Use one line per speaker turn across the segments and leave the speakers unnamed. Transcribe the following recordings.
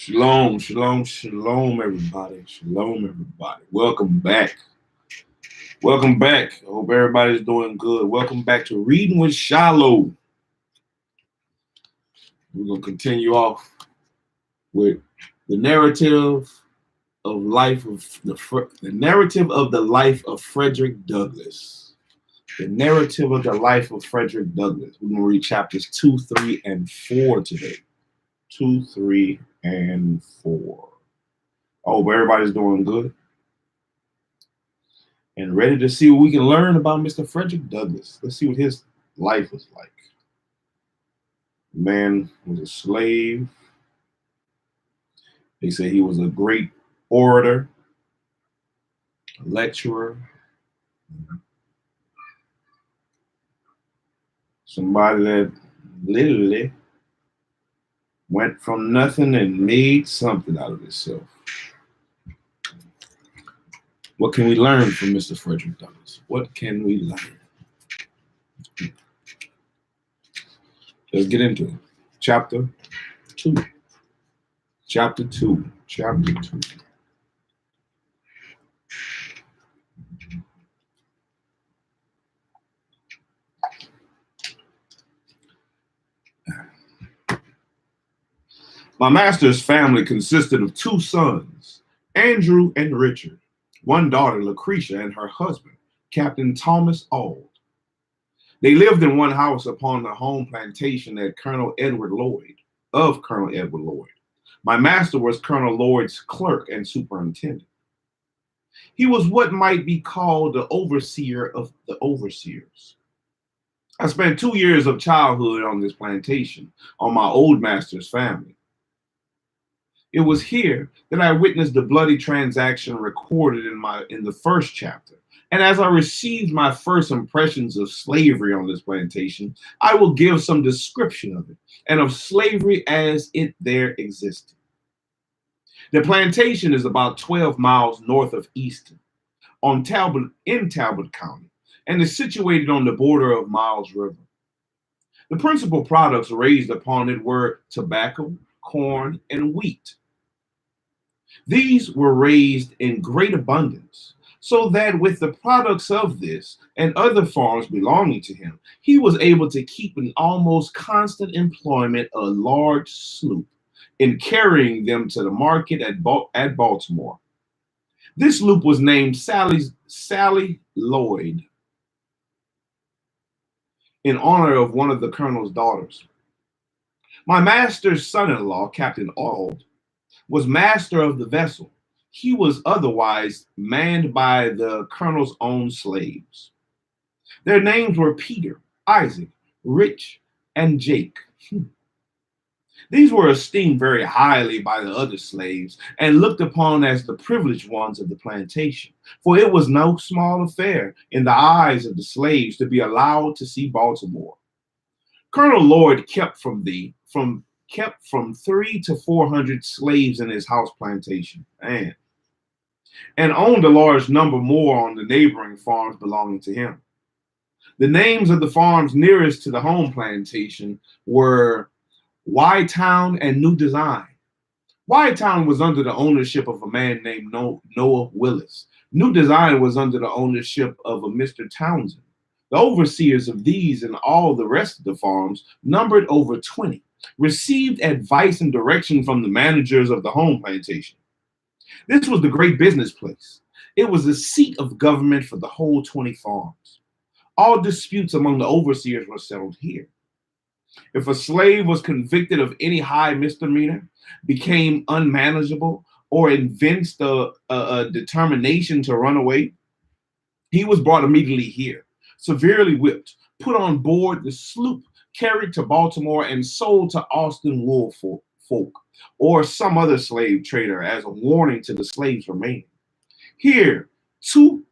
Shalom, shalom, shalom, everybody. Shalom, everybody. Welcome back. Welcome back. I hope everybody's doing good. Welcome back to Reading with Shilo. We're going to continue off with the narrative of life of the narrative of the life of Frederick Douglass. The narrative of the life of Frederick Douglass. We're going to read chapters 2, 3, and 4 today. 2, 3, and 4. I hope everybody's doing good and ready to see what we can learn about Mr. Frederick Douglass. Let's see what his life was like. The man was a slave. They say he was a great orator, a lecturer, somebody that literally went from nothing and made something out of himself. What can we learn from Mr. Frederick Douglass? What can we learn? Let's get into it. Chapter 2. Chapter 2. Chapter 2. My master's family consisted of 2 sons, Andrew and Richard, one daughter, Lucretia, and her husband, Captain Thomas Auld. They lived in one house upon the home plantation of Colonel Edward Lloyd. My master was Colonel Lloyd's clerk and superintendent. He was what might be called the overseer of the overseers. I spent 2 years of childhood on this plantation, on my old master's family. It was here that I witnessed the bloody transaction recorded in the first chapter. And as I received my first impressions of slavery on this plantation, I will give some description of it and of slavery as it there existed. The plantation is about 12 miles north of Easton, in Talbot County, and is situated on the border of Miles River. The principal products raised upon it were tobacco, corn, and wheat. These were raised in great abundance, so that with the products of this and other farms belonging to him, he was able to keep in almost constant employment a large sloop in carrying them to the market at Baltimore. This sloop was named Sally Lloyd in honor of one of the colonel's daughters. My master's son-in-law, Captain Auld, was master of the vessel. He was otherwise manned by the colonel's own slaves. Their names were Peter, Isaac, Rich, and Jake. These were esteemed very highly by the other slaves and looked upon as the privileged ones of the plantation, for it was no small affair in the eyes of the slaves to be allowed to see Baltimore. Colonel Lloyd kept from 300 to 400 slaves in his house plantation, and owned a large number more on the neighboring farms belonging to him. The names of the farms nearest to the home plantation were Y-Town and New Design. Y-Town was under the ownership of a man named Noah Willis. New Design was under the ownership of a Mr. Townsend. The overseers of these and all the rest of the farms numbered over 20, received advice and direction from the managers of the home plantation. This was the great business place. It was the seat of government for the whole 20 farms. All disputes among the overseers were settled here. If a slave was convicted of any high misdemeanor, became unmanageable, or evinced a determination to run away, he was brought immediately here, severely whipped, put on board the sloop, carried to Baltimore, and sold to Austin wool folk or some other slave trader as a warning to the slaves remaining. Here too,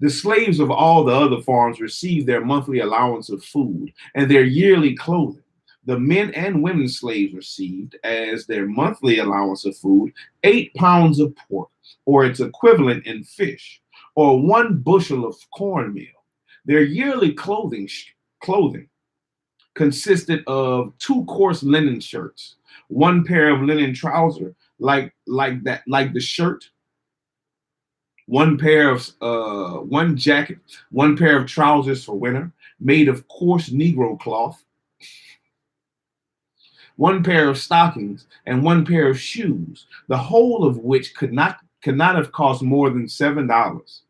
the slaves of all the other farms received their monthly allowance of food and their yearly clothing. The men and women slaves received, as their monthly allowance of food, 8 pounds of pork, or its equivalent in fish, or 1 bushel of cornmeal. Their yearly clothing, consisted of two coarse linen shirts, one pair of linen trousers, like the shirt, one jacket, one pair of trousers for winter, made of coarse Negro cloth, one pair of stockings, and one pair of shoes, the whole of which could not have cost more than $7.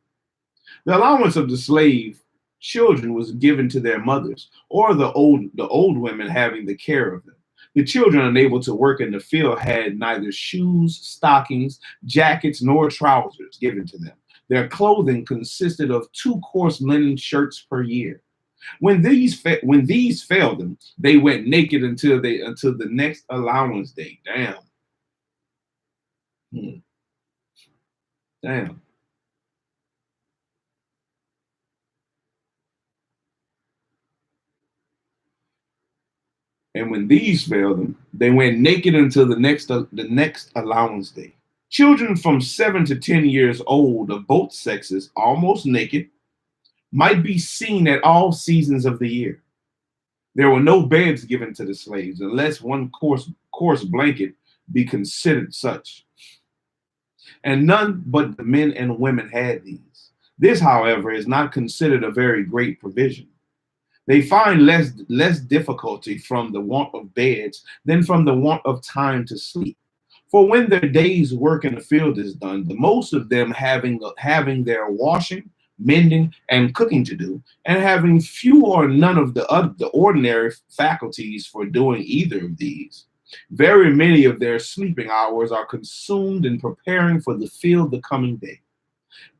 The allowance of the slave children was given to their mothers, or the old women having the care of them. The children unable to work in the field had neither shoes, stockings, jackets, nor trousers given to them. Their clothing consisted of two coarse linen shirts per year. When these failed them, they went naked until the next allowance day. Damn. Hmm. Damn. And when these failed them, they went naked until the next allowance day. Children from 7 to 10 years old of both sexes, almost naked, might be seen at all seasons of the year. There were no beds given to the slaves, unless one coarse blanket be considered such, and none but the men and women had these. This, however, is not considered a very great provision. They find less difficulty from the want of beds than from the want of time to sleep. For when their day's work in the field is done, the most of them having their washing, mending, and cooking to do, and having few or none of the ordinary faculties for doing either of these, very many of their sleeping hours are consumed in preparing for the field the coming day.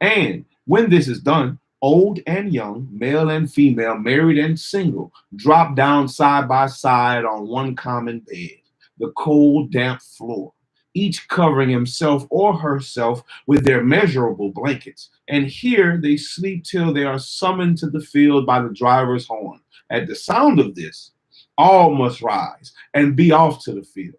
And when this is done, old and young, male and female, married and single, drop down side by side on one common bed, the cold, damp floor, each covering himself or herself with their measurable blankets. And here they sleep till they are summoned to the field by the driver's horn. At the sound of this, all must rise and be off to the field.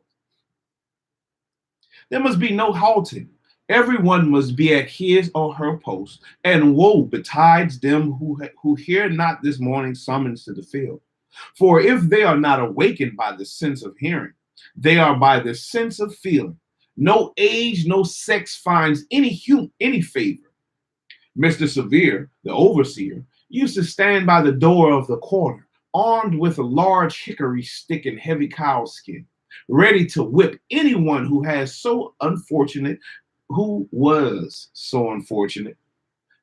There must be no halting. Everyone must be at his or her post, and woe betides them who hear not this morning's summons to the field. For if they are not awakened by the sense of hearing, they are by the sense of feeling. No age, no sex finds any favor. Mr. Severe, the overseer, used to stand by the door of the quarter, armed with a large hickory stick and heavy cowskin, ready to whip anyone who was so unfortunate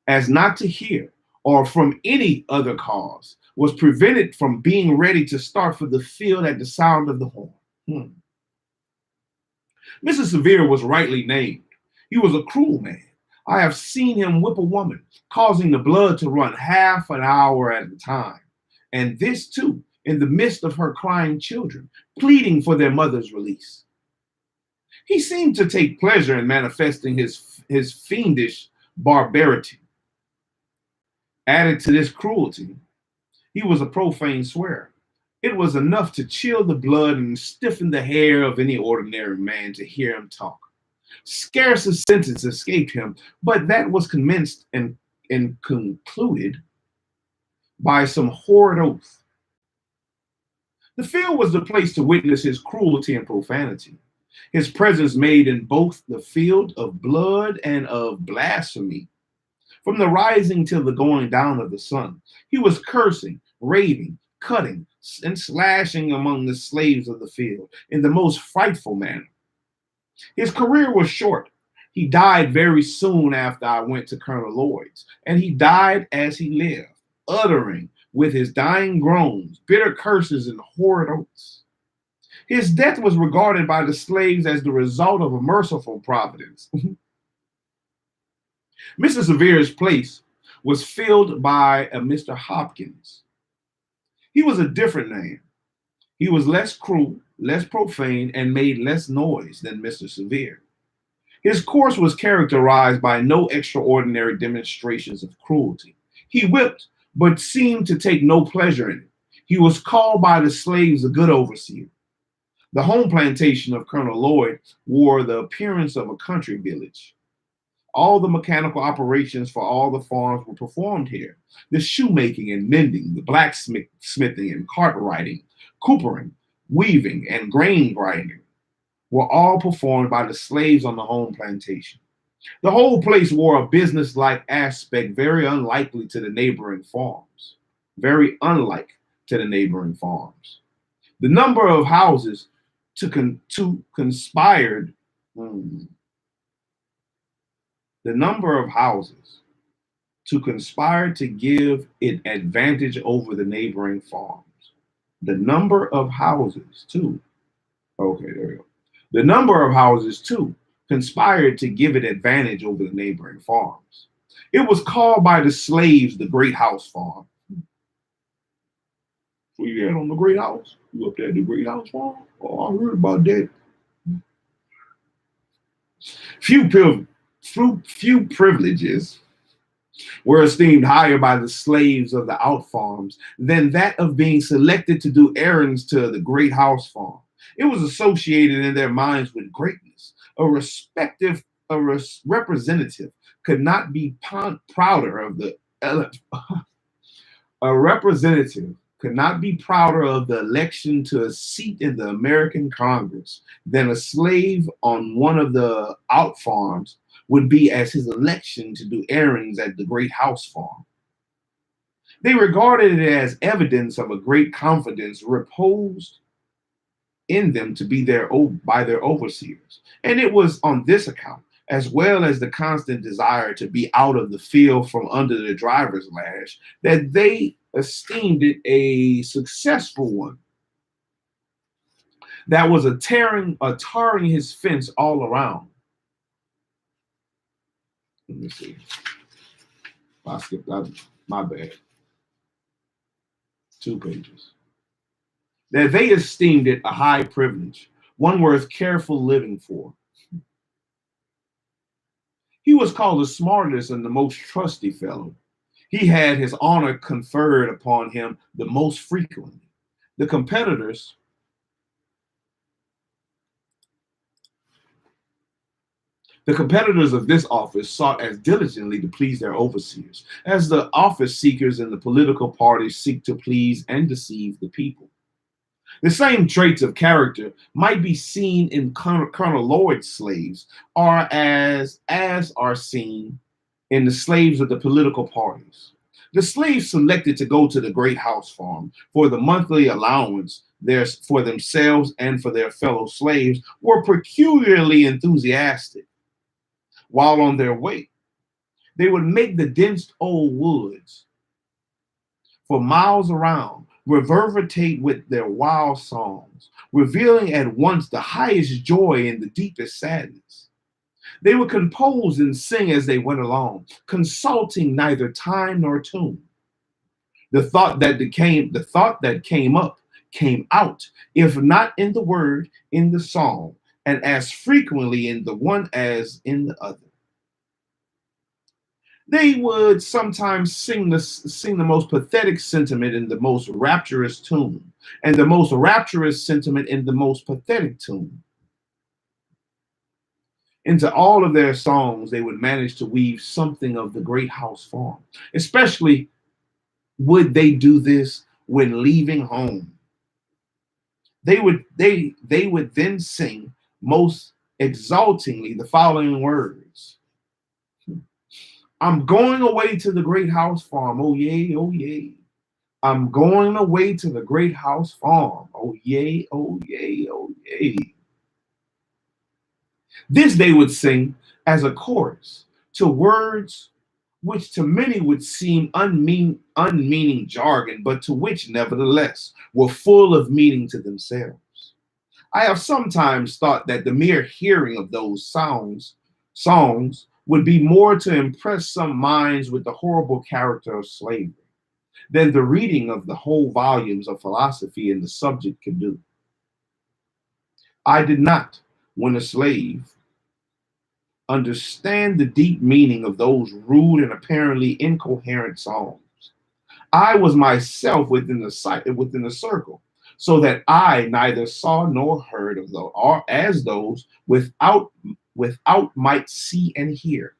as not to hear, or from any other cause, was prevented from being ready to start for the field at the sound of the horn. Hmm. Mr. Severe was rightly named. He was a cruel man. I have seen him whip a woman, causing the blood to run half an hour at a time, and this too in the midst of her crying children, pleading for their mother's release. He seemed to take pleasure in manifesting his fiendish barbarity. Added to this cruelty, he was a profane swearer. It was enough to chill the blood and stiffen the hair of any ordinary man to hear him talk. Scarce a sentence escaped him, but that was commenced and concluded by some horrid oath. The field was the place to witness his cruelty and profanity. His presence made in both the field of blood and of blasphemy. From the rising till the going down of the sun, he was cursing, raving, cutting, and slashing among the slaves of the field in the most frightful manner. His career was short. He died very soon after I went to Colonel Lloyd's, and he died as he lived, uttering with his dying groans bitter curses and horrid oaths. His death was regarded by the slaves as the result of a merciful providence. Mr. Severe's place was filled by a Mr. Hopkins. He was a different man. He was less cruel, less profane, and made less noise than Mr. Severe. His course was characterized by no extraordinary demonstrations of cruelty. He whipped, but seemed to take no pleasure in it. He was called by the slaves a good overseer. The home plantation of Colonel Lloyd wore the appearance of a country village. All the mechanical operations for all the farms were performed here. The shoemaking and mending, the blacksmithing and cartwrighting, coopering, weaving, and grain grinding were all performed by the slaves on the home plantation. The whole place wore a business-like aspect very unlikely to the neighboring farms. Very unlike to the neighboring farms. The number of houses to conspired, hmm, the number of houses to conspire to give it advantage over the neighboring farms. The number of houses, too. Okay, there we go. The number of houses, too, conspired to give it advantage over the neighboring farms. It was called by the slaves the Great House Farm. So you had on the Great House? You up there at the Great House Farm? Oh, I heard about that. Few privileges were esteemed higher by the slaves of the out farms than that of being selected to do errands to the Great House Farm. It was associated in their minds with greatness. Representative could not be prouder of the a representative could not be prouder of the election to a seat in the American Congress than a slave on one of the out farms would be as his election to do errands at the Great House Farm. They regarded it as evidence of a great confidence reposed in them to be by their overseers. And it was on this account, as well as the constant desire to be out of the field from under the driver's lash, that they esteemed it a successful one. That was tarring his fence all around. Let me see. I skipped that. My bad. 2 pages. That they esteemed it a high privilege, one worth careful living for. He was called the smartest and the most trusty fellow. He had his honor conferred upon him the most frequently. The competitors of this office sought as diligently to please their overseers, as the office seekers in the political parties seek to please and deceive the people. The same traits of character might be seen in Colonel Lloyd's slaves, or as are seen in the slaves of the political parties. The slaves selected to go to the Great House Farm for the monthly allowance for themselves and for their fellow slaves were peculiarly enthusiastic. While on their way, they would make the dense old woods for miles around reverberate with their wild songs, revealing at once the highest joy and the deepest sadness. They would compose and sing as they went along, consulting neither time nor tune. The thought that came up came out, if not in the word, in the song, and as frequently in the one as in the other. They would sometimes sing the most pathetic sentiment in the most rapturous tune, and the most rapturous sentiment in the most pathetic tune. Into all of their songs, they would manage to weave something of the Great House Farm. Especially would they do this when leaving home. They would then sing most exultingly the following words. I'm going away to the Great House Farm. Oh, yay, oh, yay. I'm going away to the Great House Farm. Oh, yay, oh, yay, oh, yay. This they would sing as a chorus to words which to many would seem unmeaning jargon, but to which, nevertheless, were full of meaning to themselves. I have sometimes thought that the mere hearing of those songs would be more to impress some minds with the horrible character of slavery than the reading of the whole volumes of philosophy in the subject could do. I did not, when a slave, understand the deep meaning of those rude and apparently incoherent songs. I was myself within the circle, so that I neither saw nor heard of those, or as those without might see and hear.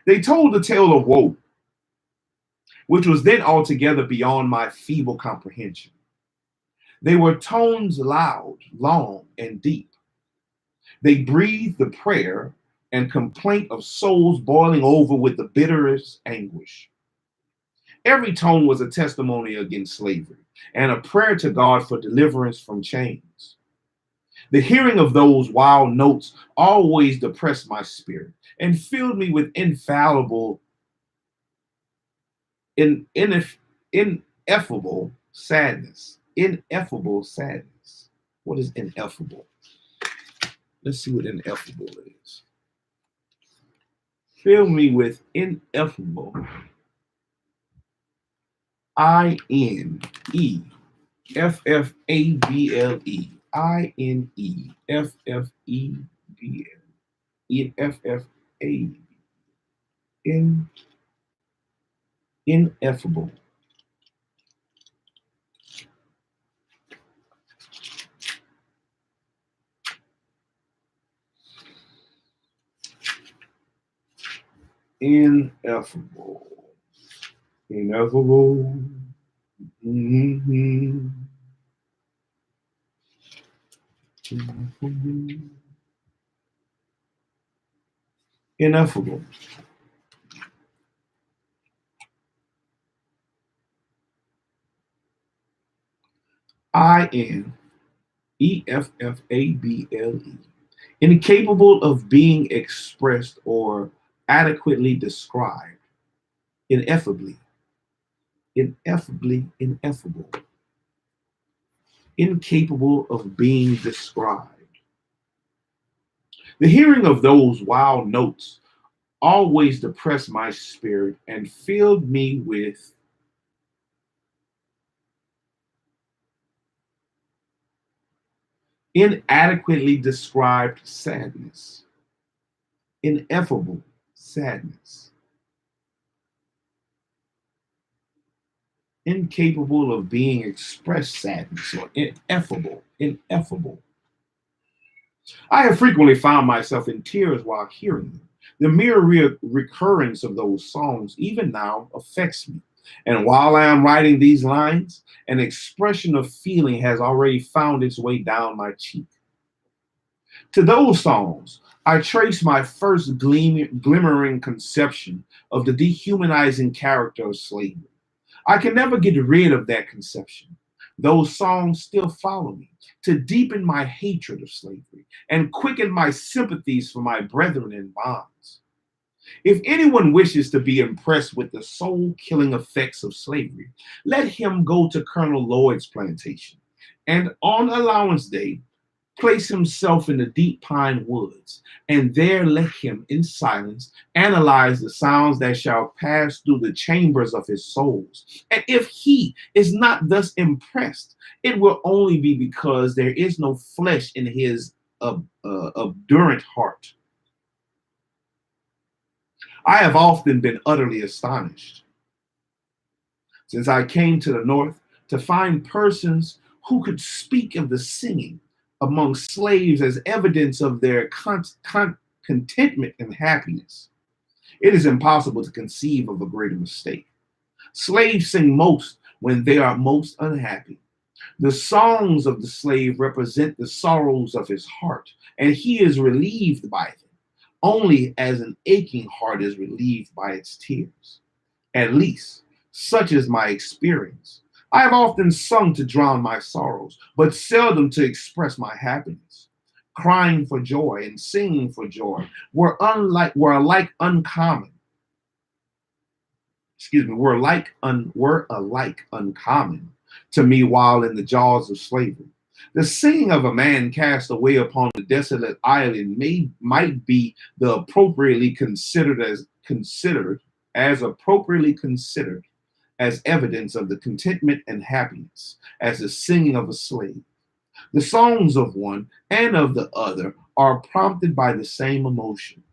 They told the tale of woe, which was then altogether beyond my feeble comprehension. They were tones loud, long, and deep. They breathed the prayer and complaint of souls boiling over with the bitterest anguish. Every tone was a testimony against slavery and a prayer to God for deliverance from chains. The hearing of those wild notes always depressed my spirit and filled me with infallible, ineffable sadness. Ineffable sadness. What is ineffable? Let's see what ineffable is. Fill me with ineffable. INEFFABLE. INEFFEBLE. In ineffable. Ineffable. Ineffable. Mm-hmm. Ineffable. INEFFABLE. Incapable of being expressed or adequately described. Ineffably. Ineffably ineffable. Incapable of being described. The hearing of those wild notes always depressed my spirit and filled me with inadequately described sadness. Ineffable sadness. Incapable of being expressed sadness or ineffable. Ineffable. I have frequently found myself in tears while hearing them. The mere recurrence of those songs, even now, affects me. And while I am writing these lines, an expression of feeling has already found its way down my cheek. To those songs, I trace my first glimmering conception of the dehumanizing character of slavery. I can never get rid of that conception. Those songs still follow me to deepen my hatred of slavery and quicken my sympathies for my brethren in bonds. If anyone wishes to be impressed with the soul killing effects of slavery, let him go to Colonel Lloyd's plantation and on allowance day place himself in the deep pine woods, and there let him in silence analyze the sounds that shall pass through the chambers of his souls. And if he is not thus impressed, it will only be because there is no flesh in his obdurate heart. I have often been utterly astonished since I came to the North to find persons who could speak of the singing among slaves as evidence of their contentment and happiness. It is impossible to conceive of a greater mistake. Slaves sing most when they are most unhappy. The songs of the slave represent the sorrows of his heart, and he is relieved by them, only as an aching heart is relieved by its tears. At least, such is my experience. I have often sung to drown my sorrows, but seldom to express my happiness. Crying for joy and singing for joy were alike uncommon. Were alike uncommon to me while in the jaws of slavery. The singing of a man cast away upon the desolate island might be the appropriately considered as evidence of the contentment and happiness as the singing of a slave. The songs of one and of the other are prompted by the same emotion.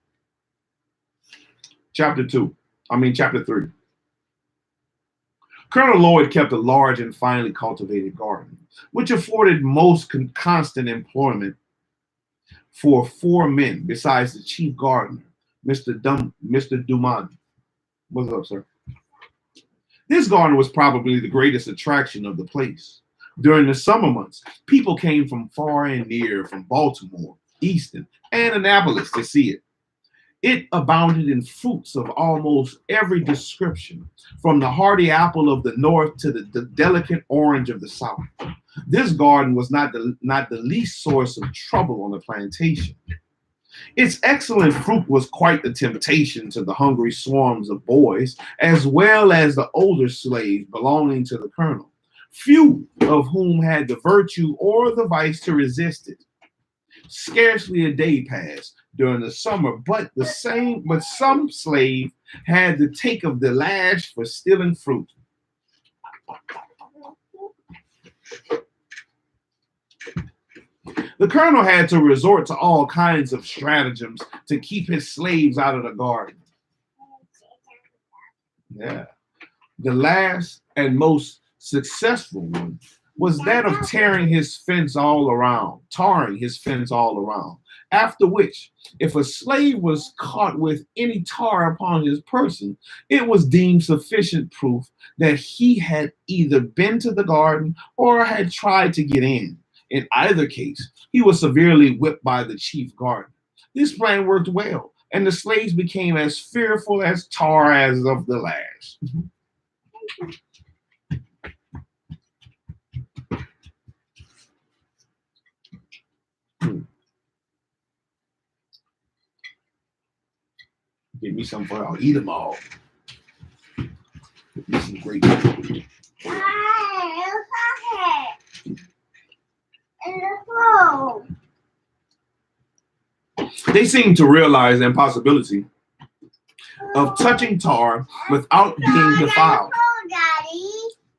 Chapter 3. Colonel Lloyd kept a large and finely cultivated garden, which afforded most constant employment for 4 men besides the chief gardener, Mr. Dumont. What's up, sir? This garden was probably the greatest attraction of the place. During the summer months, people came from far and near, from Baltimore, Easton, and Annapolis to see it. It abounded in fruits of almost every description, from the hardy apple of the north to the delicate orange of the south. This garden was not the least source of trouble on the plantation. Its excellent fruit was quite the temptation to the hungry swarms of boys, as well as the older slaves belonging to the colonel, few of whom had the virtue or the vice to resist it. Scarcely a day passed during the summer, but some slave had the take of the lash for stealing fruit. The colonel had to resort to all kinds of stratagems to keep his slaves out of the garden. Yeah. The last and most successful one was that of tarring his fence all around. After which, if a slave was caught with any tar upon his person, it was deemed sufficient proof that he had either been to the garden or had tried to get in. In either case, he was severely whipped by the chief gardener. This plan worked well, and the slaves became as fearful as tar as of the lash. Give me some for I'll eat them all. Give me some great food. They seemed to realize the impossibility of touching tar without being defiled.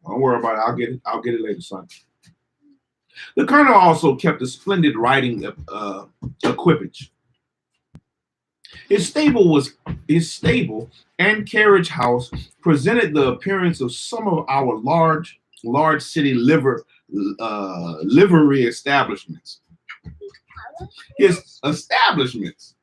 Don't worry about it. I'll get it later, son. The colonel also kept a splendid riding equipage. His stable and carriage house presented the appearance of some of our large city livery establishments. His establishments.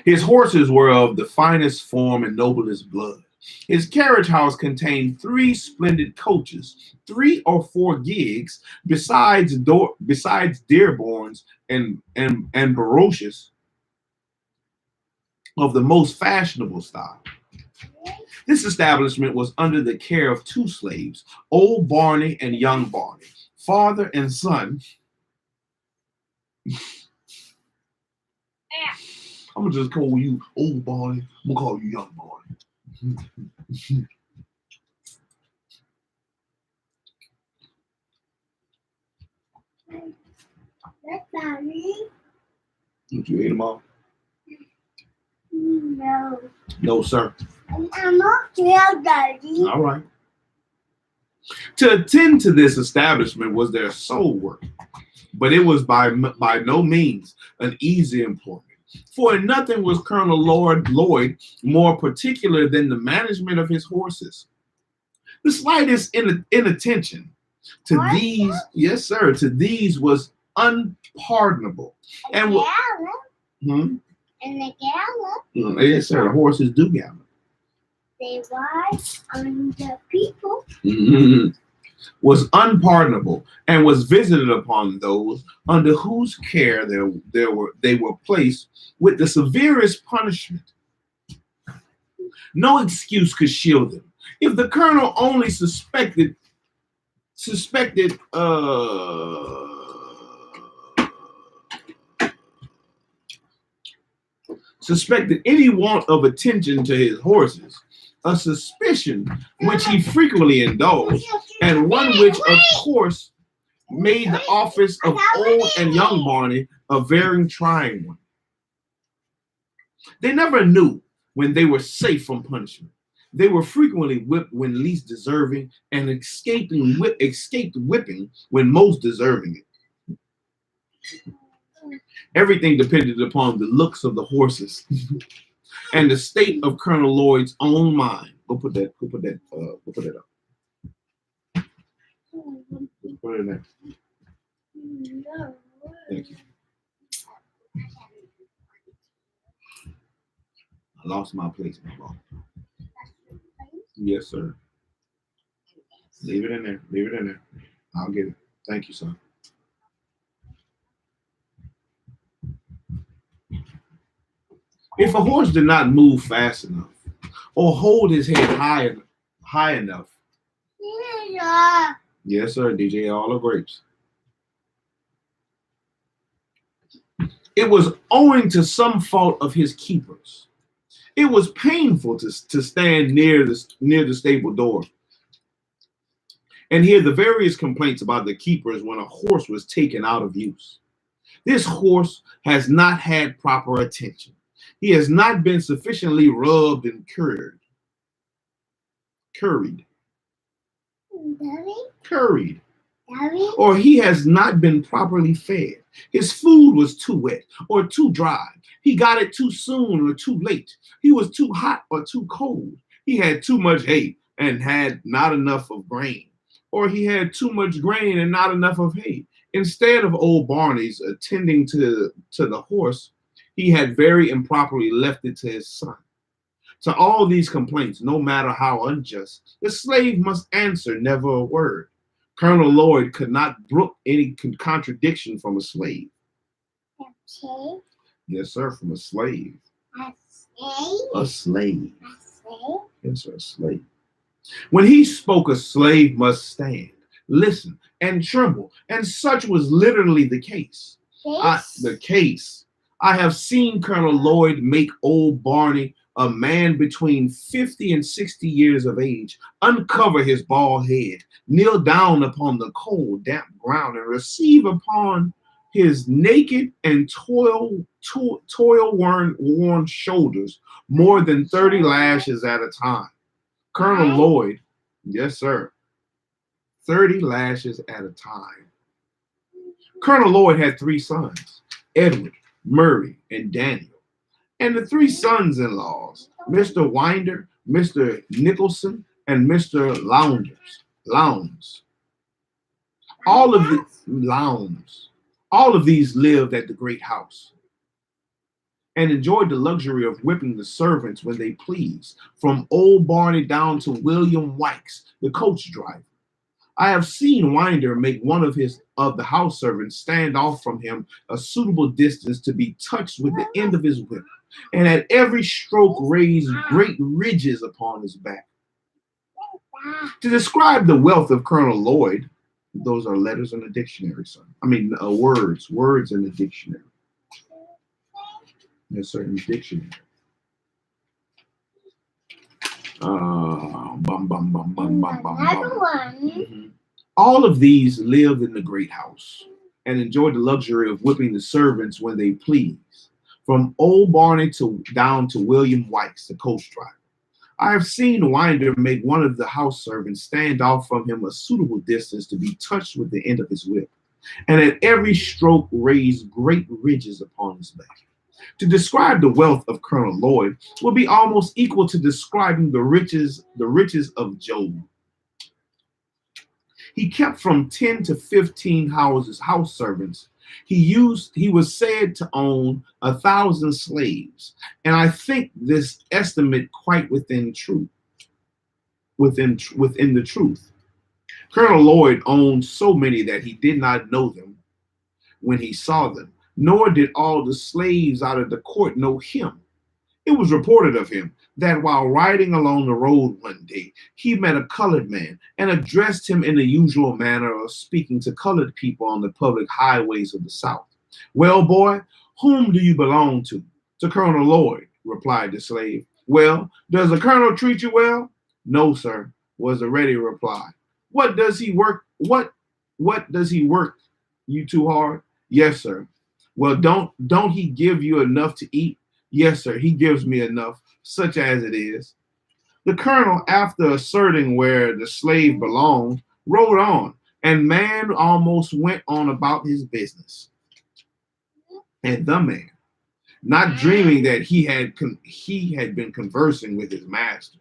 His horses were of the finest form and noblest blood. His carriage house contained 3 splendid coaches, 3 or 4 gigs, besides Dearborns and barouches of the most fashionable style. This establishment was under the care of 2 slaves, old Barney and young Barney, father and son. I'm gonna just call you old Barney. I'm gonna call you young Barney. Did you eat them all? No. No, sir. I'm not here, Daddy. All right. To attend to this establishment was their sole work, but it was by no means an easy employment. For nothing was Colonel Lloyd more particular than the management of his horses. The slightest inattention to these, yes, sir, to these was unpardonable. And the gallop. Yes, sir. The horses do gallop. They ride on the people. Was unpardonable and was visited upon those under whose care they were placed with the severest punishment. No excuse could shield them. If the colonel only suspected any want of attention to his horses, a suspicion which he frequently indulged, and one which, of course, made the office of old and young Barney a very trying one. They never knew when they were safe from punishment. They were frequently whipped when least deserving, and escaped whipping when most deserving it. Everything depended upon the looks of the horses and the state of Colonel Lloyd's own mind. Go put that up. Put it in there. Thank you. I lost my place, my ball. Yes, sir. Leave it in there. Leave it in there. I'll get it. Thank you, son. If a horse did not move fast enough or hold his head high enough, yes, sir, DJ, all the grapes. It was owing to some fault of his keepers. It was painful to stand near the stable door and hear the various complaints about the keepers when a horse was taken out of use. This horse has not had proper attention. He has not been sufficiently rubbed and curried, curried, or he has not been properly fed. His food was too wet or too dry. He got it too soon or too late. He was too hot or too cold. He had too much hay and had not enough of grain, or he had too much grain and not enough of hay. Instead of old Barney's attending to the horse, he had very improperly left it to his son. To all these complaints, no matter how unjust, the slave must answer never a word. Colonel Lloyd could not brook any contradiction from a slave. Okay. Yes, sir, from a slave. A slave? A slave. A slave? Yes, sir, a slave. When he spoke, a slave must stand, listen, and tremble, and such was literally the case. The case. I have seen Colonel Lloyd make old Barney, a man between 50 and 60 years of age, uncover his bald head, kneel down upon the cold, damp ground, and receive upon his naked and toil-worn shoulders more than 30 lashes at a time. Colonel Lloyd, yes, sir, 30 lashes at a time. Colonel Lloyd had 3 sons, Edward, Murray, and Daniel. And the 3 sons-in-laws, Mr. Winder, Mr. Nicholson, and Mr. Lowndes. All of these lived at the great house and enjoyed the luxury of whipping the servants when they pleased, from old Barney down to William Wykes, the coach driver. I have seen Winder make one of the house servants stand off from him a suitable distance to be touched with the end of his whip, and at every stroke raise great ridges upon his back. To describe the wealth of Colonel Lloyd, those are letters in the dictionary, son. Words in the dictionary. Yes, sir, in the dictionary. All of these lived in the great house and enjoyed the luxury of whipping the servants when they pleased, from old Barney down to William Wykes, the coach driver. I have seen Winder make one of the house servants stand off from him a suitable distance to be touched with the end of his whip, and at every stroke raise great ridges upon his back. To describe the wealth of Colonel Lloyd would be almost equal to describing the riches of Job. He kept from 10 to 15 house servants. He was said to own 1,000 slaves, and I think this estimate quite within the truth. Colonel Lloyd owned so many that he did not know them when he saw them, nor did all the slaves out of the court know him. It was reported of him that while riding along the road one day, he met a colored man and addressed him in the usual manner of speaking to colored people on the public highways of the South. "Well, boy, whom do you belong to?" "To Colonel Lloyd," replied the slave. "Well, does the colonel treat you well?" "No, sir," was the ready reply. What does he work you too hard?" "Yes, sir." "Well, don't he give you enough to eat?" "Yes, sir, he gives me enough, such as it is." The colonel, after asserting where the slave belonged, rode on, and man almost went on about his business. And the man, not dreaming that he had been conversing with his master,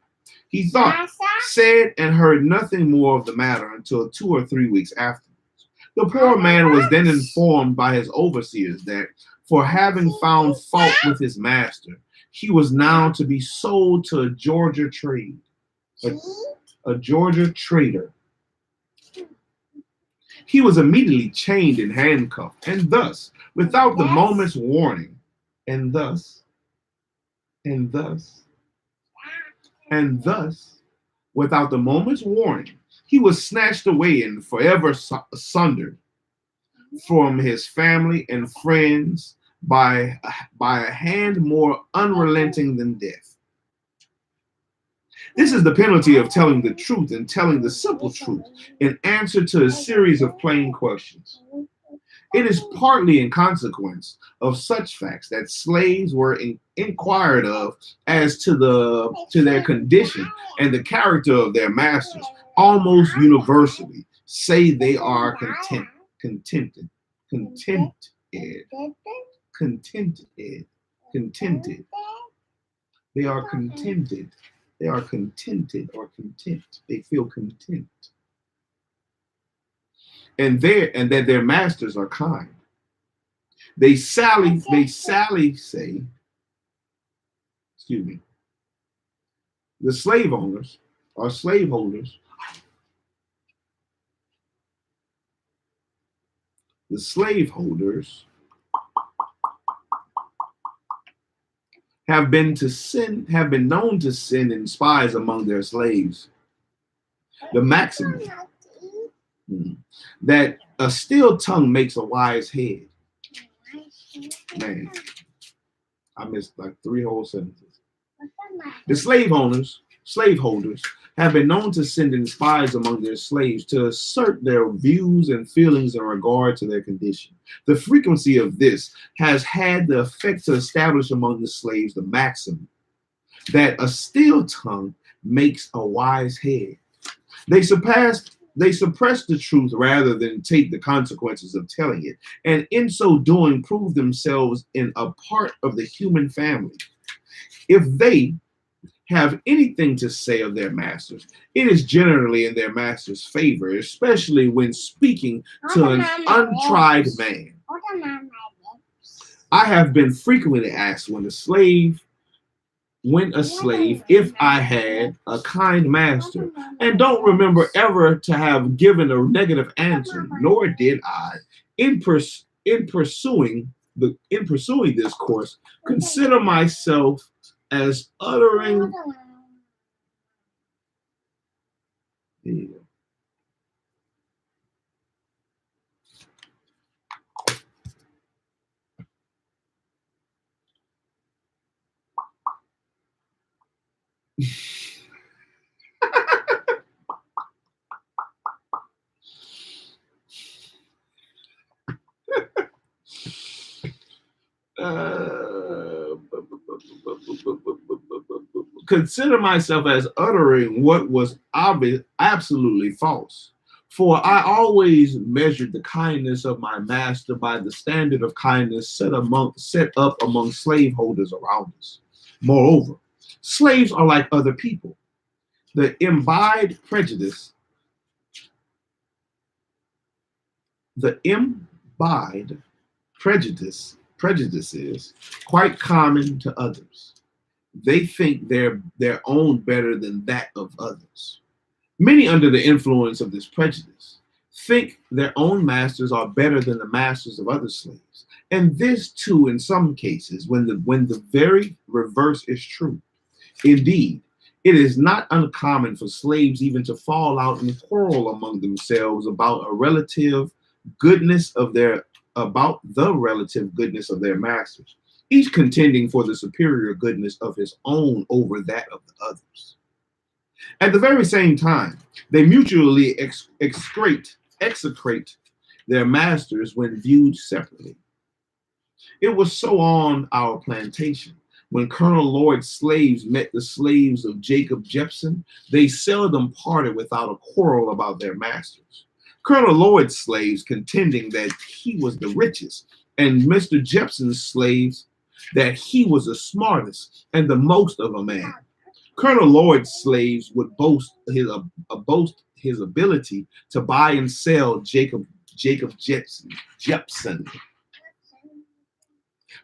he thought, said, and heard nothing more of the matter until 2 or 3 weeks afterwards. The poor man was then informed by his overseers that, for having found fault with his master, he was now to be sold to a Georgia trade. a Georgia trader. He was immediately chained and handcuffed, and thus, without the moment's warning, and thus, and thus, and thus, without the moment's warning, he was snatched away and forever sundered from his family and friends by a hand more unrelenting than death. This is the penalty of telling the truth and telling the simple truth in answer to a series of plain questions. It is partly in consequence of such facts that slaves were inquired of as to their condition and the character of their masters, almost universally say they are contented. They are contented. They are contented or content. They feel content. And that their masters are kind. They sally say, excuse me, the slave owners or slaveholders, the slaveholders have been known to sin and spies among their slaves. The maxim that a still tongue makes a wise head. Man, I missed like 3 whole sentences. The slaveholders have been known to send in spies among their slaves to assert their views and feelings in regard to their condition. The frequency of this has had the effect to establish among the slaves the maxim that a still tongue makes a wise head. They suppress the truth rather than take the consequences of telling it, and in so doing prove themselves in a part of the human family. If they have anything to say of their masters, it is generally in their master's favor, especially when speaking to an untried man. I have been frequently asked when a slave, if I had a kind master, and don't remember ever to have given a negative answer, nor did I, in pursuing this course, consider myself as uttering. Consider myself as uttering what was absolutely false. For I always measured the kindness of my master by the standard of kindness set up among slaveholders around us. Moreover, slaves are like other people. The imbibed prejudice is quite common to others. They think their own better than that of others. Many, under the influence of this prejudice, think their own masters are better than the masters of other slaves. And this too, in some cases, when the very reverse is true. Indeed, it is not uncommon for slaves even to fall out and quarrel among themselves about the relative goodness of their masters, each contending for the superior goodness of his own over that of the others. At the very same time, they mutually execrate their masters when viewed separately. It was so on our plantation. When Colonel Lloyd's slaves met the slaves of Jacob Jepson, they seldom parted without a quarrel about their masters. Colonel Lloyd's slaves contending that he was the richest, and Mr. Jepson's slaves that he was the smartest and the most of a man. Colonel Lloyd's slaves would boast his ability to buy and sell Jacob Jepson.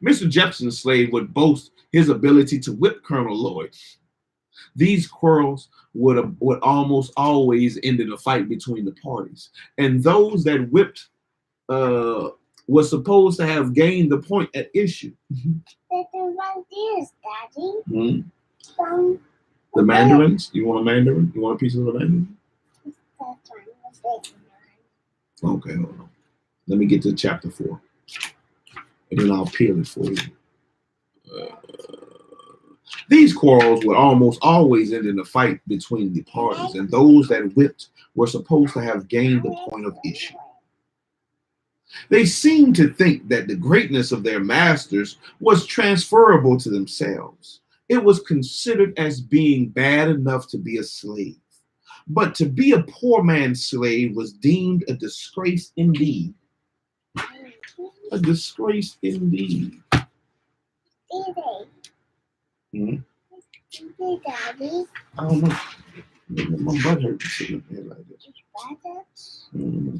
Mr. Jepson's slave would boast his ability to whip Colonel Lloyd. These quarrels would almost always end in a fight between the parties, and those that whipped uh, was supposed to have gained the point at issue.
But what is, Daddy?
Mhm.
From
The mandarins? You want a mandarin? You want a piece of the mandarin? Okay, hold on. Let me get to chapter 4, and then I'll peel it for you. Uh, these quarrels would almost always end in a fight between the parties, and those that whipped were supposed to have gained the point of issue. They seemed to think that the greatness of their masters was transferable to themselves. It was considered as being bad enough to be a slave, but to be a poor man's slave was deemed a disgrace indeed. A disgrace indeed. Hmm?
Daddy.
I don't know. My butt hurts sitting up here like this. Hmm.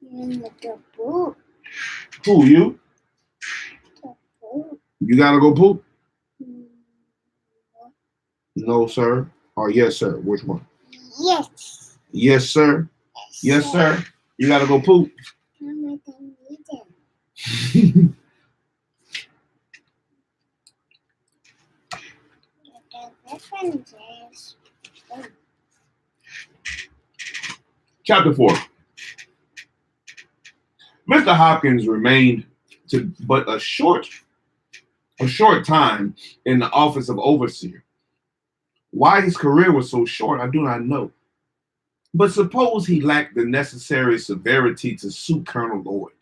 The book.
Who, you?
The book.
You gotta go poop?
Mm,
No, sir. Or yes, sir. Which one?
Yes.
Yes, sir. Yes, sir. You gotta go poop.
Mama, don't need them. The difference is
Chapter 4. Mr. Hopkins remained to but a short time in the office of overseer. Why his career was so short, I do not know. But suppose he lacked the necessary severity to suit Colonel Lloyd.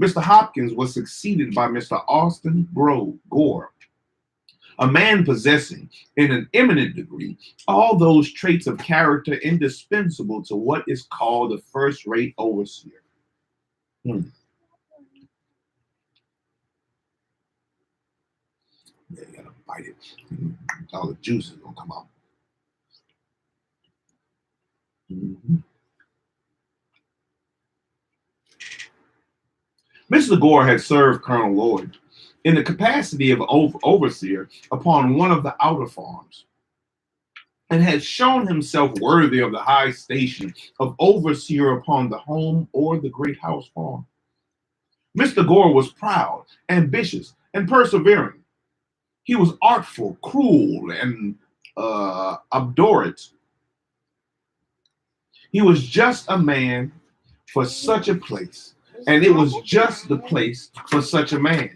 Mr. Hopkins was succeeded by Mr. Austin Gore, a man possessing, in an eminent degree, all those traits of character indispensable to what is called a first-rate overseer. Yeah, you gotta bite it. All the juice is gonna come out. Mhm. Mr. Gore had served Colonel Lloyd in the capacity of overseer upon one of the outer farms, and had shown himself worthy of the high station of overseer upon the home or the great house farm. Mr. Gore was proud, ambitious, and persevering. He was artful, cruel, and obdurate. He was just a man for such a place, and it was just the place for such a man.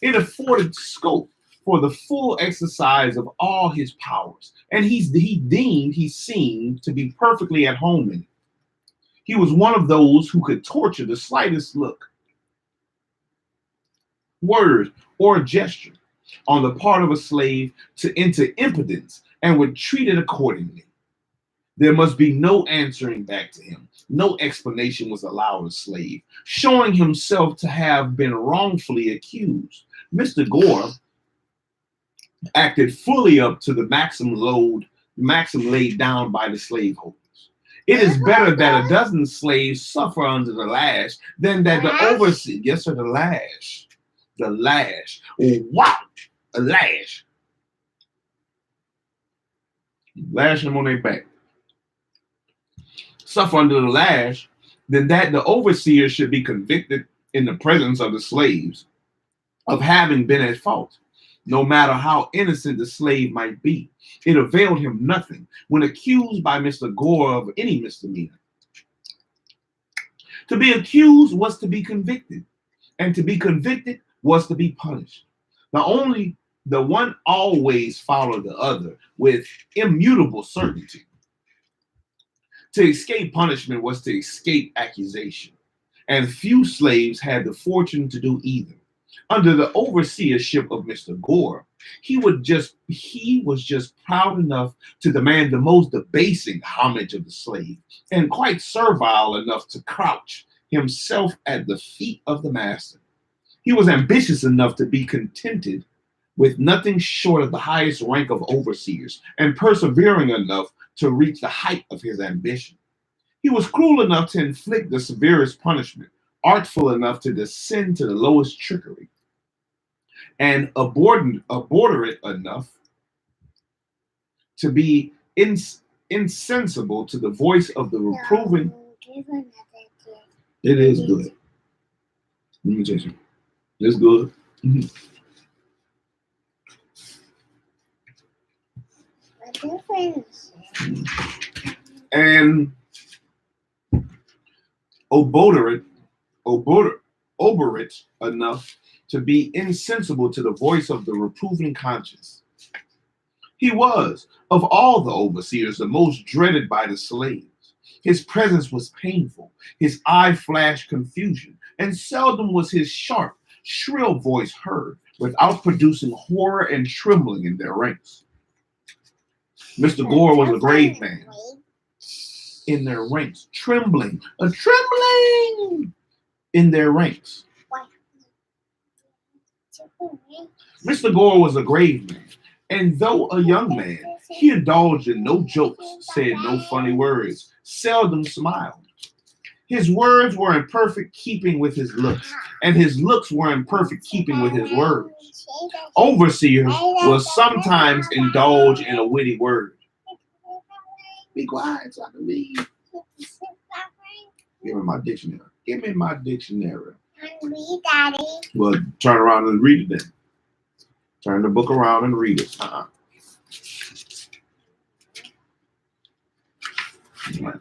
It afforded scope for the full exercise of all his powers, and he seemed to be perfectly at home in it. He was one of those who could torture the slightest look, word, or gesture on the part of a slave into impotence and would treat it accordingly. There must be no answering back to him. No explanation was allowed a slave, showing himself to have been wrongfully accused. Mr. Gore acted fully up to the maxim laid down by the slaveholders. It is better that a dozen slaves suffer under the lash than that the overseer, yes sir, the lash. Wow, a lash. Lash them on their back. Suffer under the lash, than that the overseer should be convicted in the presence of the slaves of having been at fault. No matter how innocent the slave might be, it availed him nothing when accused by Mr. Gore of any misdemeanor. To be accused was to be convicted, and to be convicted was to be punished. The one always followed the other with immutable certainty. To escape punishment was to escape accusation, and few slaves had the fortune to do either. Under the overseership of Mr. Gore, he was just proud enough to demand the most debasing homage of the slave, and quite servile enough to crouch himself at the feet of the master. He was ambitious enough to be contented with nothing short of the highest rank of overseers, and persevering enough to reach the height of his ambition. He was cruel enough to inflict the severest punishment, artful enough to descend to the lowest trickery, and aborderate enough to be insensible to the voice of the reproving.
No, give another gift.
It is good. Let me tell you. It's good.
What difference?
And oberate enough to be insensible to the voice of the reproving conscience. He was, of all the overseers, the most dreaded by the slaves. His presence was painful, his eye flashed confusion, and seldom was his sharp, shrill voice heard without producing horror and trembling in their ranks. Mr. Gore was a grave man. In their ranks, trembling in their ranks. Mr. Gore was a grave man, and though a young man, he indulged in no jokes, said no funny words, seldom smiled. His words were in perfect keeping with his looks, and his looks were in perfect keeping with his words. Overseers will sometimes indulge in a witty word. Be quiet so I can read. Give me my dictionary. Give me my dictionary.
Read, Daddy.
Well, turn around and read it then. Turn the book around and read it. Right.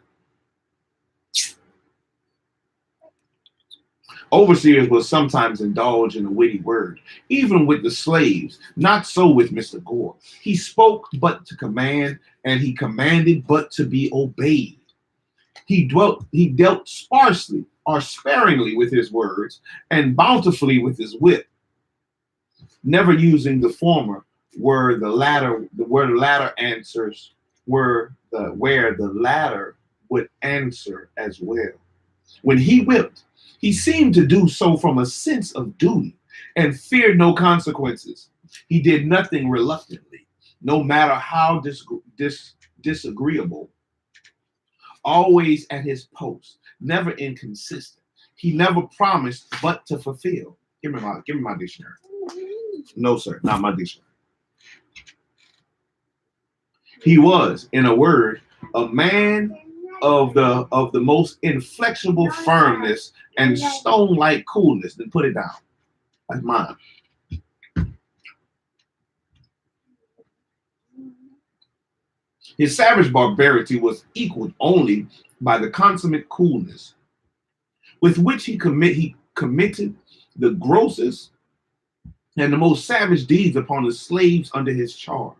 Overseers will sometimes indulge in a witty word, even with the slaves. Not so with Mr. Gore. He spoke but to command, and he commanded but to be obeyed. He dealt sparsely or sparingly with his words, and bountifully with his whip, never using the former where the latter answers where the latter would answer as well. When he whipped, he seemed to do so from a sense of duty and feared no consequences. He did nothing reluctantly, no matter how disagreeable. Always at his post, never inconsistent. He never promised but to fulfill. Give me my dictionary. No, sir, not my dictionary. He was, in a word, a man of the most inflexible firmness and stone-like coolness. Then put it down. That's mine. His savage barbarity was equaled only by the consummate coolness with which he committed the grossest and the most savage deeds upon the slaves under his charge.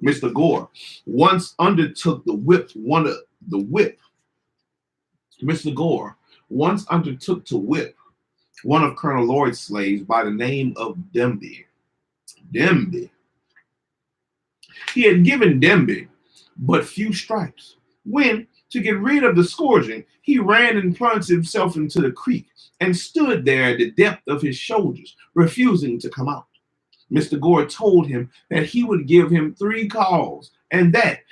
Mr. Gore once undertook to whip one of Colonel Lloyd's slaves by the name of Demby. He had given Demby but few stripes, when, to get rid of the scourging, he ran and plunged himself into the creek and stood there at the depth of his shoulders, refusing to come out. Mr. Gore told him that he would give him 3 calls, and that